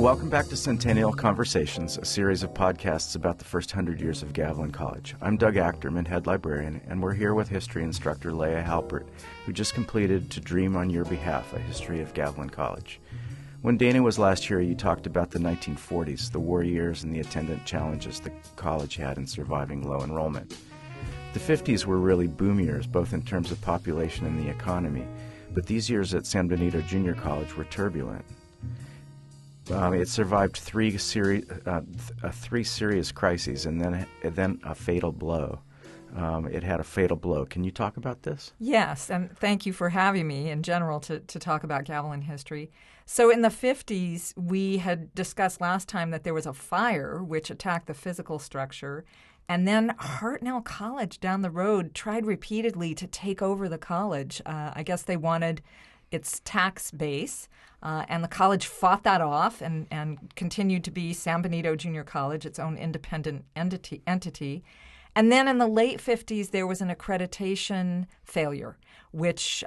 welcome back to Centennial Conversations, a series of podcasts about the first 100 years of Gavilan College. I'm Doug Achterman, head librarian, and we're here with history instructor Leah Halper, who just completed To Dream on Your Behalf, a history of Gavilan College. When Dana was last here, you talked about the 1940s, the war years, and the attendant challenges the college had in surviving low enrollment. The 50s were really boom years, both in terms of population and the economy, but these years at San Benito Junior College were turbulent. It survived three serious crises and then a fatal blow. It had a fatal blow. Can you talk about this? Yes, and thank you for having me in general to talk about Gavilan history. So in the 50s, we had discussed last time that there was a fire which attacked the physical structure, and then Hartnell College down the road tried repeatedly to take over the college. I guess they wanted its tax base, and the college fought that off and continued to be San Benito Junior College, its own independent entity. And then in the late 50s, there was an accreditation failure, which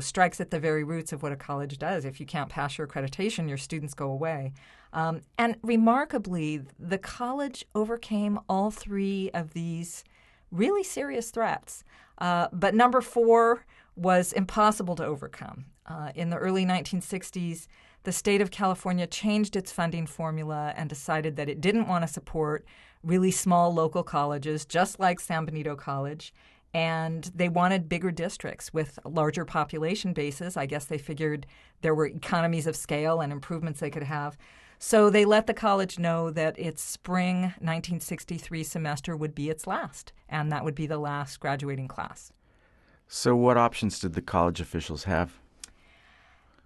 strikes at the very roots of what a college does. If you can't pass your accreditation, your students go away. And remarkably, the college overcame all three of these really serious threats. But number 4 was impossible to overcome. In the early 1960s, the state of California changed its funding formula and decided that it didn't want to support really small local colleges, just like San Benito College, and they wanted bigger districts with larger population bases. I guess they figured there were economies of scale and improvements they could have. So they let the college know that its spring 1963 semester would be its last, and that would be the last graduating class. So what options did the college officials have?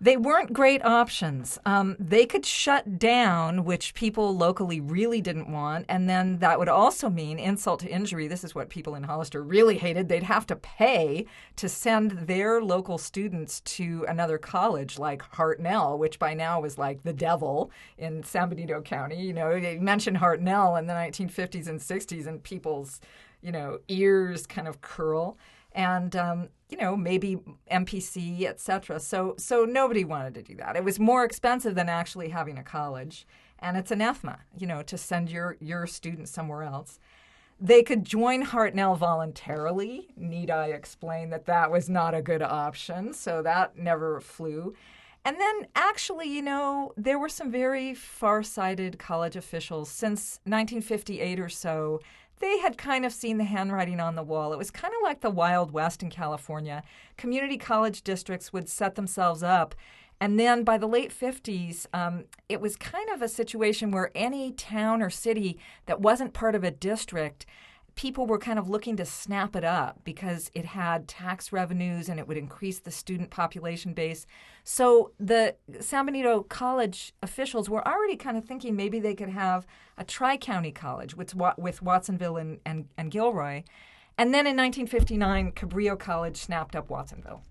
They weren't great options. They could shut down, which people locally really didn't want, and then that would also mean insult to injury. This is what people in Hollister really hated. They'd have to pay to send their local students to another college like Hartnell, which by now was like the devil in San Benito County. You know, they mentioned Hartnell in the 1950s and 60s, and people's, ears kind of curl. And, maybe MPC, et cetera. So nobody wanted to do that. It was more expensive than actually having a college. And it's anathema, to send your students somewhere else. They could join Hartnell voluntarily. Need I explain that was not a good option? So that never flew. And then actually, there were some very far-sighted college officials since 1958 or so. They had kind of seen the handwriting on the wall. It was kind of like the Wild West in California. Community college districts would set themselves up. And then by the late 50s, it was kind of a situation where any town or city that wasn't part of a district, people were kind of looking to snap it up because it had tax revenues and it would increase the student population base. So the San Benito College officials were already kind of thinking maybe they could have a tri-county college with Watsonville and Gilroy. And then in 1959, Cabrillo College snapped up Watsonville.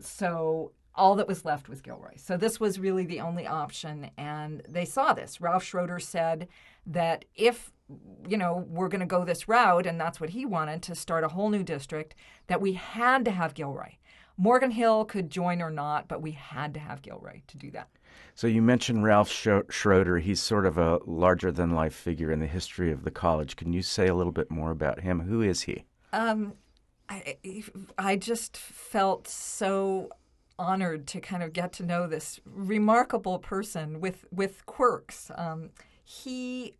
So all that was left was Gilroy. So this was really the only option, and they saw this. Ralph Schroeder said that if we're going to go this route, and that's what he wanted, to start a whole new district, that we had to have Gilroy. Morgan Hill could join or not, but we had to have Gilroy to do that. So you mentioned Ralph Schroeder. He's sort of a larger-than-life figure in the history of the college. Can you say a little bit more about him? Who is he? I just felt so honored to kind of get to know this remarkable person with quirks. He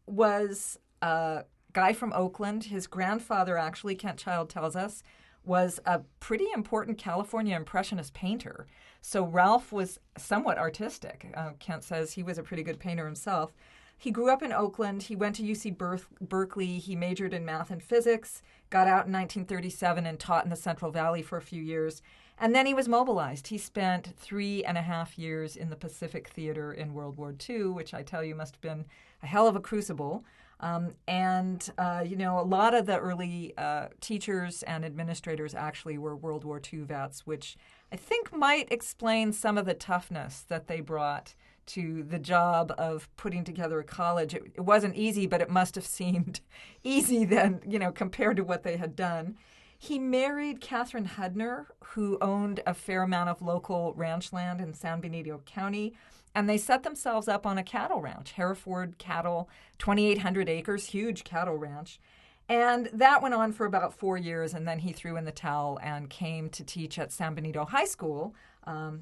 was a guy from Oakland. His grandfather, actually, Kent Child tells us, was a pretty important California Impressionist painter. So Ralph was somewhat artistic. Kent says he was a pretty good painter himself. He grew up in Oakland. He went to UC Berkeley. He majored in math and physics, got out in 1937 and taught in the Central Valley for a few years. And then he was mobilized. He spent 3.5 years in the Pacific Theater in World War II, which I tell you must have been a hell of a crucible. A lot of the early teachers and administrators actually were World War II vets, which I think might explain some of the toughness that they brought to the job of putting together a college. It wasn't easy, but it must have seemed easy then, compared to what they had done. He married Catherine Hudner, who owned a fair amount of local ranch land in San Benito County, and they set themselves up on a cattle ranch, Hereford Cattle, 2,800 acres, huge cattle ranch. And that went on for about 4 years, and then he threw in the towel and came to teach at San Benito High School.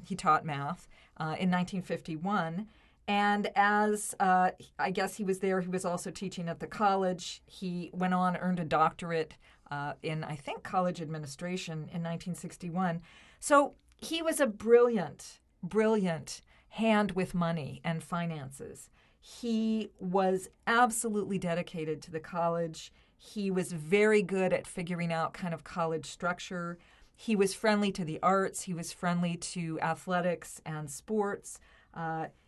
He taught math in 1951. And as I guess he was there, he was also teaching at the college. He went on, earned a doctorate in, I think, college administration in 1961. So he was a brilliant, brilliant hand with money and finances. He was absolutely dedicated to the college. He was very good at figuring out kind of college structure. He was friendly to the arts. He was friendly to athletics and sports.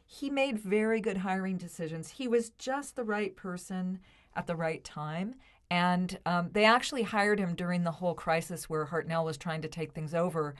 He made very good hiring decisions. He was just the right person at the right time. And they actually hired him during the whole crisis where Hartnell was trying to take things over.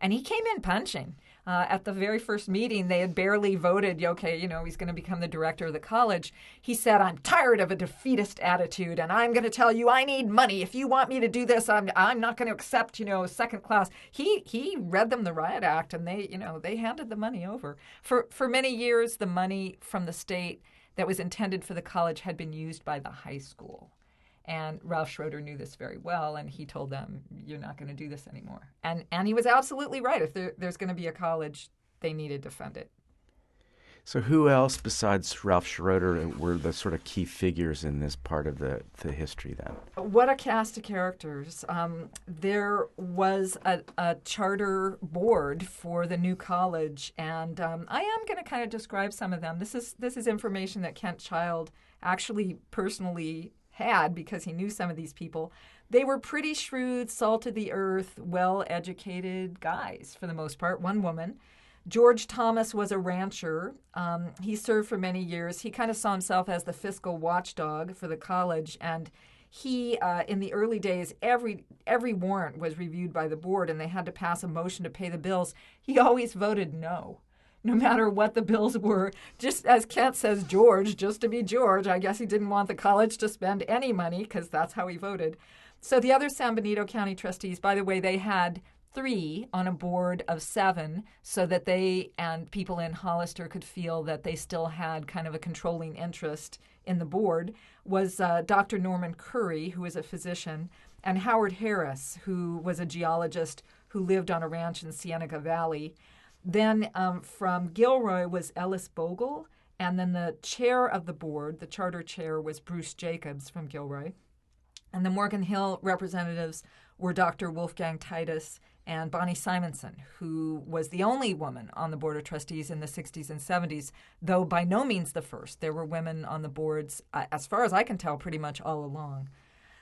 And he came in punching. At the very first meeting, they had barely voted, okay, he's going to become the director of the college. He said, I'm tired of a defeatist attitude, and I'm going to tell you I need money. If you want me to do this, I'm not going to accept, second class. He read them the riot act, and they handed the money over. For many years, the money from the state that was intended for the college had been used by the high school. And Ralph Schroeder knew this very well, and he told them, you're not going to do this anymore. And he was absolutely right. If there's going to be a college, they needed to fund it. So who else besides Ralph Schroeder were the sort of key figures in this part of the history then? What a cast of characters. There was a charter board for the new college, and I am going to kind of describe some of them. This is information that Kent Child actually personally had because he knew some of these people. They were pretty shrewd, salt-of-the-earth, well-educated guys for the most part. One woman. George Thomas was a rancher. He served for many years. He kind of saw himself as the fiscal watchdog for the college, and he, in the early days, every warrant was reviewed by the board, and they had to pass a motion to pay the bills. He always voted no matter what the bills were. Just as Kent says, George, just to be George. I guess he didn't want the college to spend any money because that's how he voted. So the other San Benito County trustees, by the way, they had 3 on a board of 7 so that they and people in Hollister could feel that they still had kind of a controlling interest in the board, was Dr. Norman Curry, who was a physician, and Howard Harris, who was a geologist who lived on a ranch in Cienega Valley. Then from Gilroy was Ellis Bogle, and then the chair of the board, the charter chair, was Bruce Jacobs from Gilroy. And the Morgan Hill representatives were Dr. Wolfgang Titus and Bonnie Simonson, who was the only woman on the Board of Trustees in the 60s and 70s, though by no means the first. There were women on the boards, as far as I can tell, pretty much all along.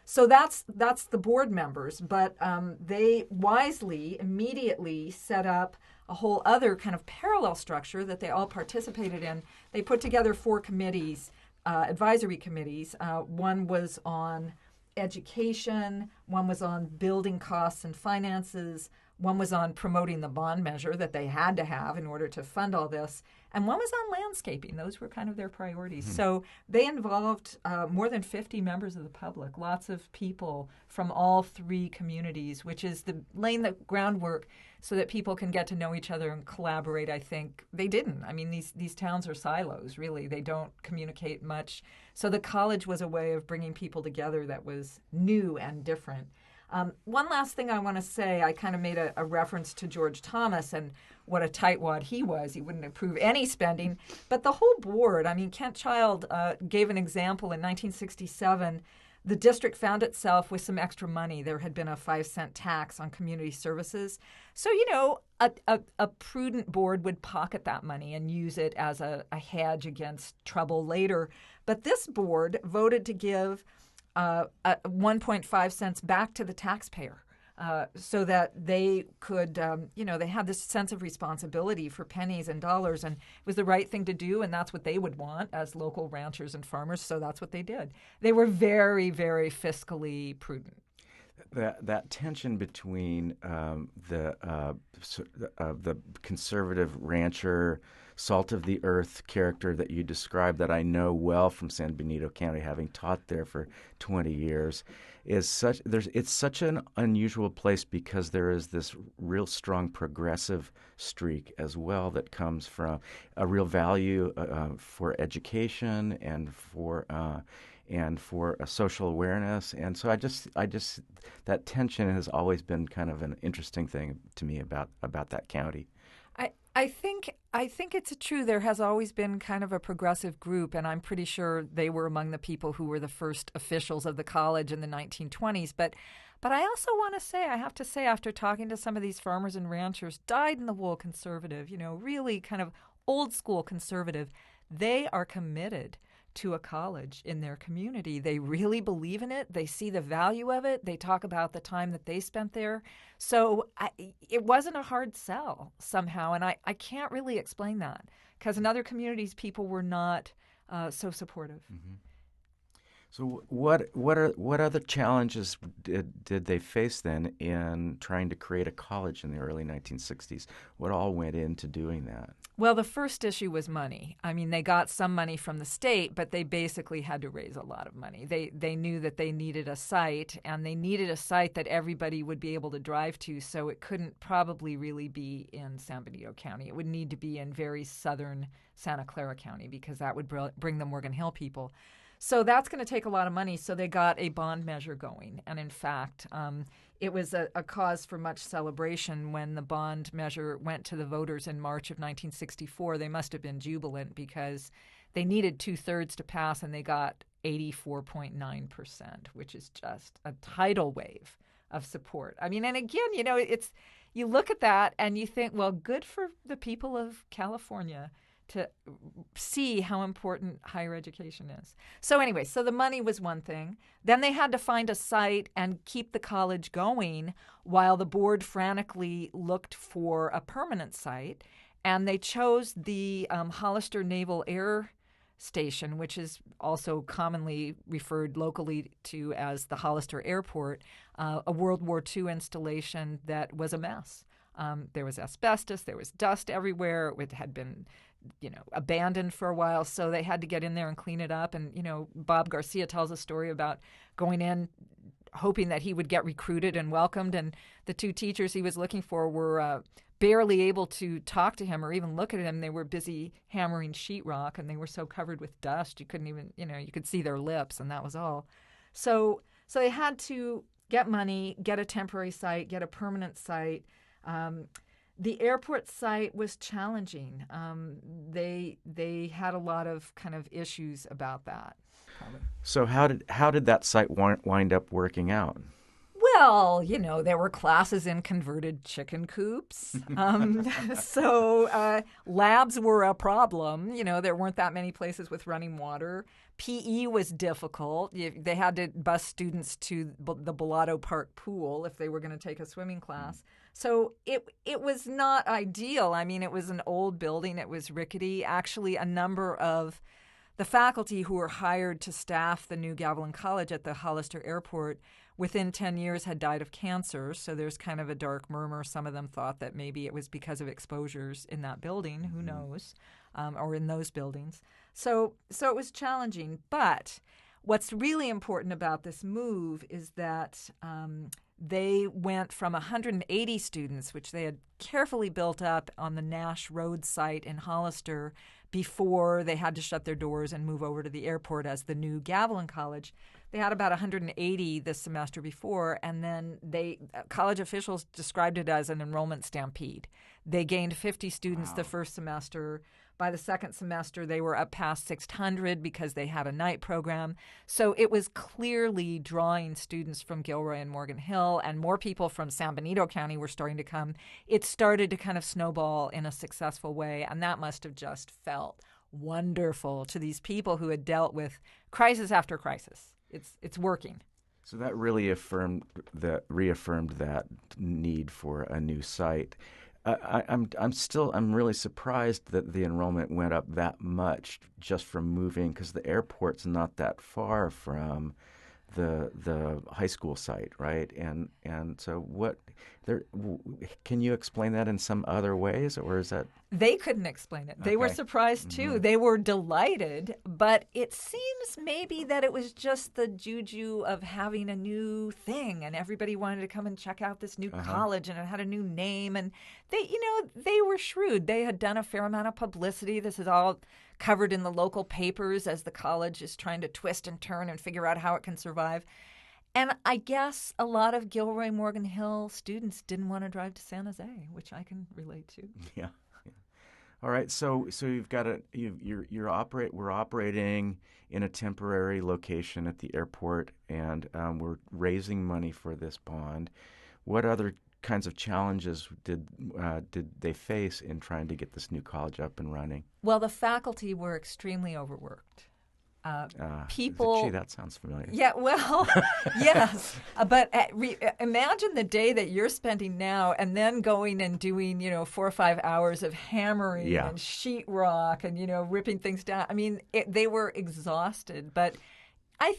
So that's the board members, but they wisely, immediately set up a whole other kind of parallel structure that they all participated in. They put together 4 committees, advisory committees. One was on education, one was on building costs and finances, one was on promoting the bond measure that they had to have in order to fund all this, and one was on landscaping. Those were kind of their priorities. So they involved more than 50 members of the public, lots of people from all 3 communities, which is laying the groundwork so that people can get to know each other and collaborate. I think they didn't. I mean, these towns are silos, really. They don't communicate much. So the college was a way of bringing people together that was new and different. One last thing I want to say, I kind of made a reference to George Thomas and what a tightwad he was. He wouldn't approve any spending. But the whole board, I mean, Kent Child gave an example in 1967. The district found itself with some extra money. There had been a 5-cent tax on community services. So, a prudent board would pocket that money and use it as a hedge against trouble later. But this board voted to give 1.5 cents back to the taxpayer so that they could, they had this sense of responsibility for pennies and dollars, and it was the right thing to do, and that's what they would want as local ranchers and farmers, so that's what they did. They were very, very fiscally prudent. that tension between the conservative rancher, salt of the earth character that you described, that I know well from San Benito County, having taught there for 20 years, it's such an unusual place because there is this real strong progressive streak as well that comes from a real value for education and for a social awareness. And so I just that tension has always been kind of an interesting thing to me about that county. I think it's true. There has always been kind of a progressive group, and I'm pretty sure they were among the people who were the first officials of the college in the 1920s. But I also want to say, I have to say, after talking to some of these farmers and ranchers, dyed-in-the-wool conservative, really kind of old school conservative, they are committed to a college in their community. They really believe in it. They see the value of it. They talk about the time that they spent there. So it wasn't a hard sell somehow, and I can't really explain that because in other communities, people were not so supportive. Mm-hmm. So what other challenges did they face then in trying to create a college in the early 1960s? What all went into doing that? Well, the first issue was money. I mean, they got some money from the state, but they basically had to raise a lot of money. They knew that they needed a site, and they needed a site that everybody would be able to drive to, so it couldn't probably really be in San Benito County. It would need to be in very southern Santa Clara County because that would bring the Morgan Hill people. So that's going to take a lot of money, so they got a bond measure going. And in fact, it was a cause for much celebration when the bond measure went to the voters in March of 1964. They must have been jubilant because they needed 2/3 to pass, and they got 84.9%, which is just a tidal wave of support. I mean, and again, you look at that and you think, well, good for the people of California to see how important higher education is. So anyway, so the money was one thing. Then they had to find a site and keep the college going while the board frantically looked for a permanent site. And they chose the Hollister Naval Air Station, which is also commonly referred locally to as the Hollister Airport, a World War II installation that was a mess. There was asbestos, there was dust everywhere. It had been abandoned for a while, so they had to get in there and clean it up. And, Bob Garcia tells a story about going in hoping that he would get recruited and welcomed, and the two teachers he was looking for were barely able to talk to him or even look at him. They were busy hammering sheetrock, and they were so covered with dust you couldn't even, you could see their lips, and that was all. So they had to get money, get a temporary site, get a permanent site. The airport site was challenging. They had a lot of kind of issues about that. Probably. So how did that site wind up working out? Well, there were classes in converted chicken coops. So labs were a problem. There weren't that many places with running water. PE was difficult. They had to bus students to the Bellotto Park pool if they were going to take a swimming class. So it was not ideal. I mean, it was an old building. It was rickety. Actually, a number of the faculty who were hired to staff the new Gavilan College at the Hollister Airport within 10 years had died of cancer. So there's kind of a dark murmur. Some of them thought that maybe it was because of exposures in that building. Who knows? Or in those buildings. So it was challenging. But what's really important about this move is that they went from 180 students, which they had carefully built up on the Nash Road site in Hollister before they had to shut their doors and move over to the airport as the new Gavilan College. They had about 180 this semester before, and then college officials described it as an enrollment stampede. They gained 50 students the first semester. By the second semester, they were up past 600 because they had a night program. So it was clearly drawing students from Gilroy and Morgan Hill, and more people from San Benito County were starting to come. It started to kind of snowball in a successful way, and that must have just felt wonderful to these people who had dealt with crisis after crisis. It's working. So that really reaffirmed that need for a new site. I'm really surprised that the enrollment went up that much just from moving, because the airport's not that far from the high school site, right? And so can you explain that in some other ways, or is that? They couldn't explain it. They were surprised too. They were delighted, but it seems maybe that it was just the juju of having a new thing, and everybody wanted to come and check out this new college, and it had a new name, and they were shrewd. They had done a fair amount of publicity. This is all covered in the local papers as the college is trying to twist and turn and figure out how it can survive. And I guess a lot of Gilroy Morgan Hill students didn't want to drive to San Jose, which I can relate to. Yeah. All right, so you've got we're operating in a temporary location at the airport, and we're raising money for this bond. What other kinds of challenges did they face in trying to get this new college up and running? Well, the faculty were extremely overworked. People. Gee, that sounds familiar. Yeah, well, yes. But imagine the day that you're spending now and then going and doing, 4 or 5 hours of hammering and sheetrock and, ripping things down. I mean, they were exhausted. But I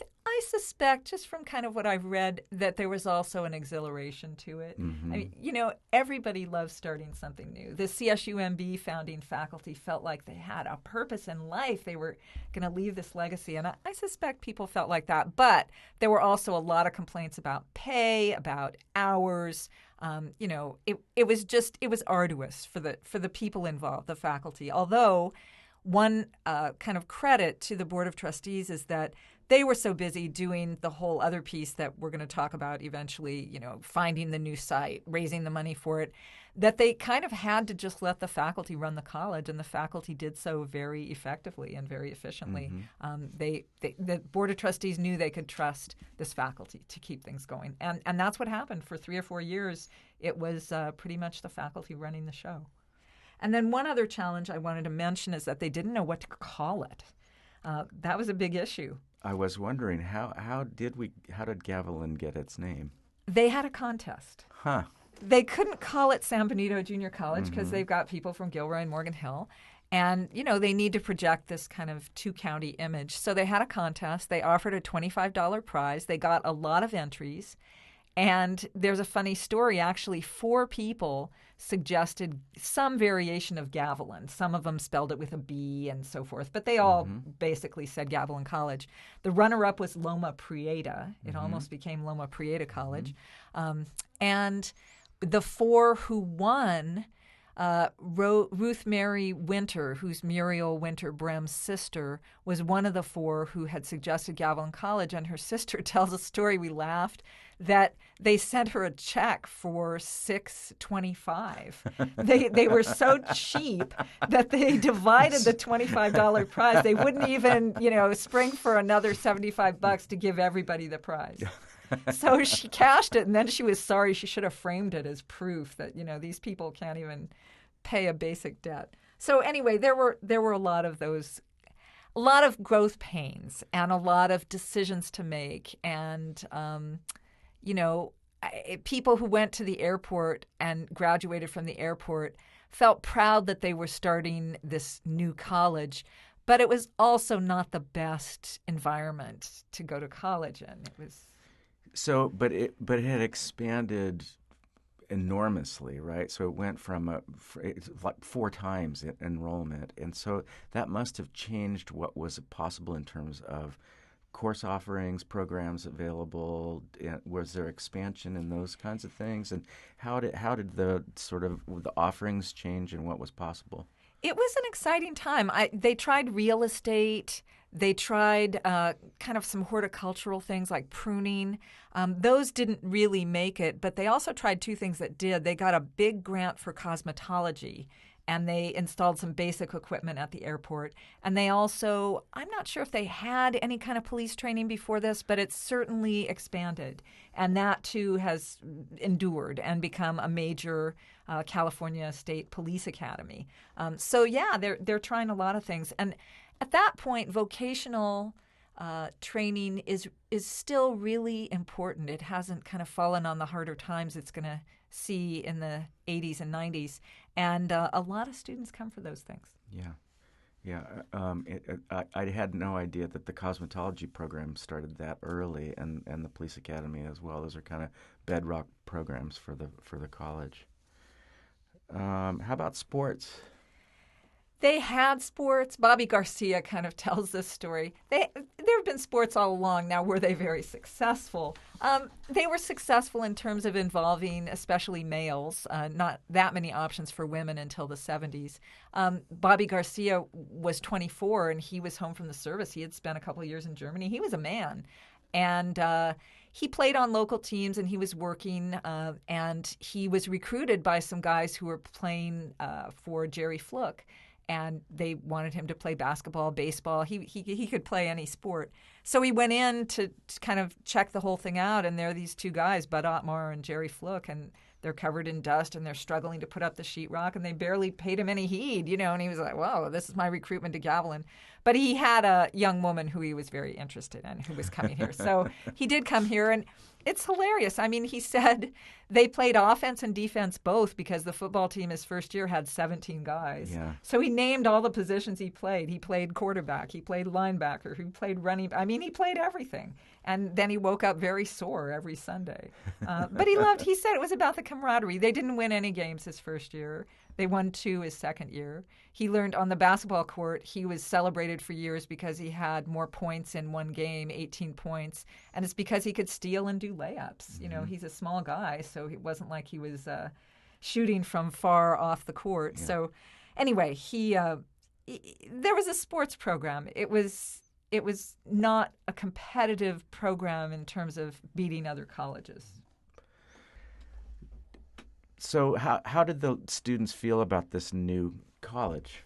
suspect, just from kind of what I've read, that there was also an exhilaration to it. Mm-hmm. I mean, everybody loves starting something new. The CSUMB founding faculty felt like they had a purpose in life. They were going to leave this legacy, and I suspect people felt like that. But there were also a lot of complaints about pay, about hours. It was arduous for the people involved, the faculty. Although one kind of credit to the Board of Trustees is that they were so busy doing the whole other piece that we're going to talk about eventually, finding the new site, raising the money for it, that they kind of had to just let the faculty run the college, and the faculty did so very effectively and very efficiently. Mm-hmm. The Board of Trustees knew they could trust this faculty to keep things going, and that's what happened. For 3 or 4 years, it was pretty much the faculty running the show. And then one other challenge I wanted to mention is that they didn't know what to call it. That was a big issue. I was wondering how did Gavilan get its name? They had a contest. Huh. They couldn't call it San Benito Junior College because they've got people from Gilroy and Morgan Hill. And, they need to project this kind of two-county image. So they had a contest. They offered a $25 prize. They got a lot of entries. And there's a funny story. Actually, 4 people suggested some variation of Gavilan. Some of them spelled it with a B and so forth, but they all basically said Gavilan College. The runner-up was Loma Prieta. It almost became Loma Prieta College. And the 4 who won, Ruth Mary Winter, who's Muriel Winter Brem's sister, was one of the 4 who had suggested Gavilan College, and her sister tells a story, we laughed, that they sent her a check for $6.25. They were so cheap that they divided the $25 prize. They wouldn't even, spring for another $75 to give everybody the prize. So she cashed it, and then she was sorry. She should have framed it as proof that, these people can't even pay a basic debt. So anyway, there were a lot of those, a lot of growth pains and a lot of decisions to make. And, people who went to the airport and graduated from the airport felt proud that they were starting this new college. But it was also not the best environment to go to college in. It was... So, but it had expanded enormously, right? So it went from it's like 4 times enrollment, and so that must have changed what was possible in terms of course offerings, programs available. Was there expansion in those kinds of things, and how did the sort of the offerings change and what was possible? It was an exciting time. They tried real estate. They tried kind of some horticultural things like pruning. Those didn't really make it, but they also tried 2 things that did. They got a big grant for cosmetology, and they installed some basic equipment at the airport. And they also, I'm not sure if they had any kind of police training before this, but it's certainly expanded. And that, too, has endured and become a major California State Police Academy. So, yeah, they're trying a lot of things. And at that point, vocational training is still really important. It hasn't kind of fallen on the harder times it's going to see in the 80s and 90s. And a lot of students come for those things. Yeah. Yeah, I had no idea that the cosmetology program started that early, and the police academy as well. Those are kind of bedrock programs for the college. How about sports? They had sports. Bobby Garcia kind of tells this story. There have been sports all along. Now, were they very successful? They were successful in terms of involving especially males. Not that many options for women until the 70s. Bobby Garcia was 24, and he was home from the service. He had spent a couple of years in Germany. He was a man. And he played on local teams, and he was working, and he was recruited by some guys who were playing for Jerry Fluke. And they wanted him to play basketball, baseball. He could play any sport. So he went in to kind of check the whole thing out, and there are these two guys, Bud Ottmar and Jerry Fluke, and they're covered in dust, and they're struggling to put up the sheetrock, and they barely paid him any heed, and he was like, whoa, this is my recruitment to Gavilan. But he had a young woman who he was very interested in who was coming here. So he did come here, and it's hilarious. I mean, he said they played offense and defense both because the football team his first year had 17 guys. Yeah. So he named all the positions he played. He played quarterback. He played linebacker. He played running. I mean, he played everything. And then he woke up very sore every Sunday. But he said it was about the camaraderie. They didn't win any games his first year. They won 2 his second year. He learned on the basketball court, he was celebrated for years because he had more points in one game, 18 points. And it's because he could steal and do layups. Mm-hmm. He's a small guy, so it wasn't like he was shooting from far off the court. Yeah. So anyway, there was a sports program. It was not a competitive program in terms of beating other colleges. So how did the students feel about this new college?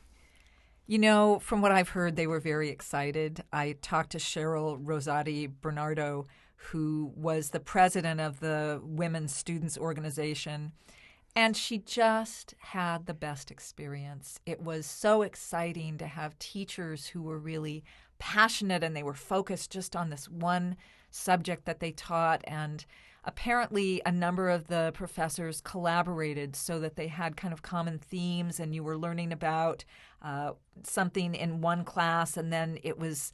From what I've heard, they were very excited. I talked to Cheryl Rosati Bernardo, who was the president of the Women's Students Organization, and she just had the best experience. It was so exciting to have teachers who were really passionate, and they were focused just on this one subject that they taught, and apparently a number of the professors collaborated so that they had kind of common themes, and you were learning about something in one class, and then it was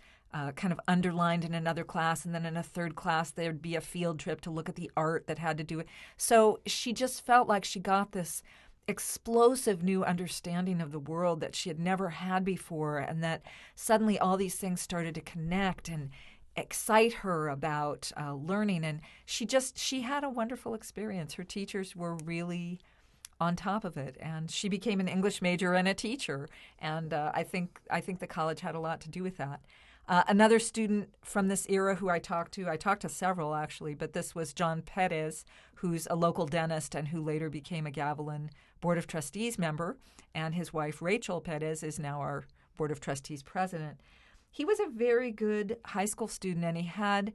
kind of underlined in another class, and then in a third class there'd be a field trip to look at the art that had to do it. So she just felt like she got this explosive new understanding of the world that she had never had before, and that suddenly all these things started to connect and excite her about learning. And she had a wonderful experience. Her teachers were really on top of it, and she became an English major and a teacher. And I think the college had a lot to do with that. Another student from this era who I talked to several actually, but this was John Perez, who's a local dentist and who later became a Gavilan Board of Trustees member, and his wife Rachel Perez is now our Board of Trustees president. He was a very good high school student, and he had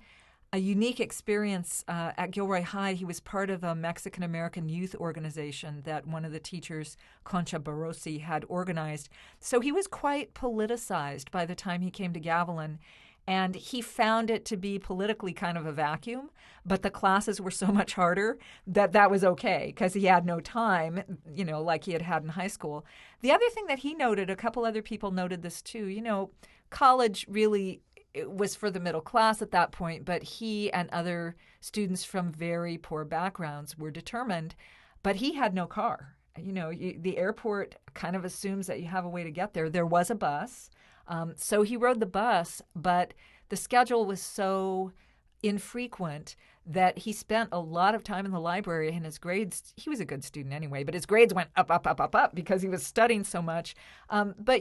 a unique experience at Gilroy High. He was part of a Mexican-American youth organization that one of the teachers, Concha Barrosi, had organized. So he was quite politicized by the time he came to Gavilan, and he found it to be politically kind of a vacuum, but the classes were so much harder that was okay because he had no time, like he had in high school. The other thing that he noted, a couple other people noted this too, college really was for the middle class at that point, but he and other students from very poor backgrounds were determined, but he had no car. The airport kind of assumes that you have a way to get there. There was a bus, so he rode the bus, but the schedule was so infrequent that he spent a lot of time in the library, and his grades, he was a good student anyway, but his grades went up because he was studying so much. But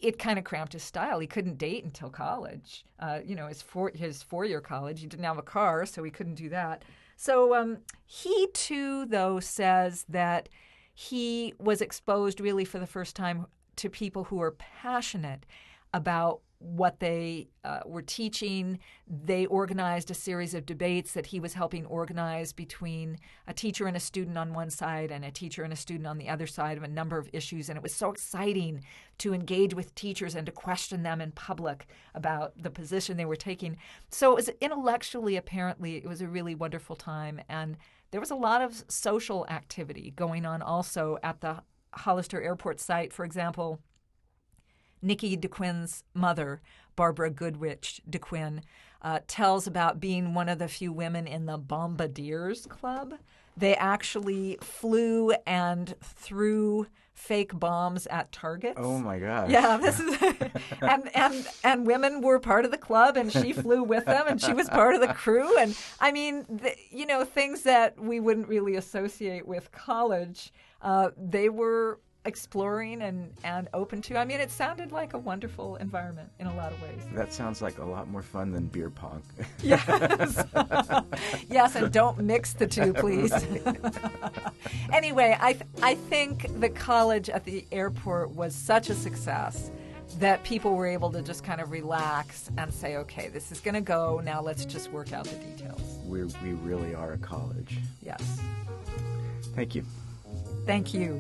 it kind of cramped his style. He couldn't date until college. His four-year college, he didn't have a car, so he couldn't do that. So he too, though, says that he was exposed really for the first time to people who are passionate about what they were teaching. They organized a series of debates that he was helping organize between a teacher and a student on one side and a teacher and a student on the other side of a number of issues. And it was so exciting to engage with teachers and to question them in public about the position they were taking. So it was intellectually, apparently, it was a really wonderful time. And there was a lot of social activity going on also at the Hollister Airport site. For example, Nikki DeQuinn's mother, Barbara Goodrich DeQuinn, tells about being one of the few women in the Bombardiers Club. They actually flew and threw fake bombs at targets. Oh my gosh! Yeah, this is and women were part of the club, and she flew with them, and she was part of the crew. And I mean, things that we wouldn't really associate with college, they were exploring and open to. I mean, it sounded like a wonderful environment in a lot of ways. That sounds like a lot more fun than beer pong. Yes. Yes, and don't mix the two, please. Anyway, I think the college at the airport was such a success that people were able to just kind of relax and say, okay, this is going to go. Now let's just work out the details. We really are a college. Yes. Thank you. Thank you.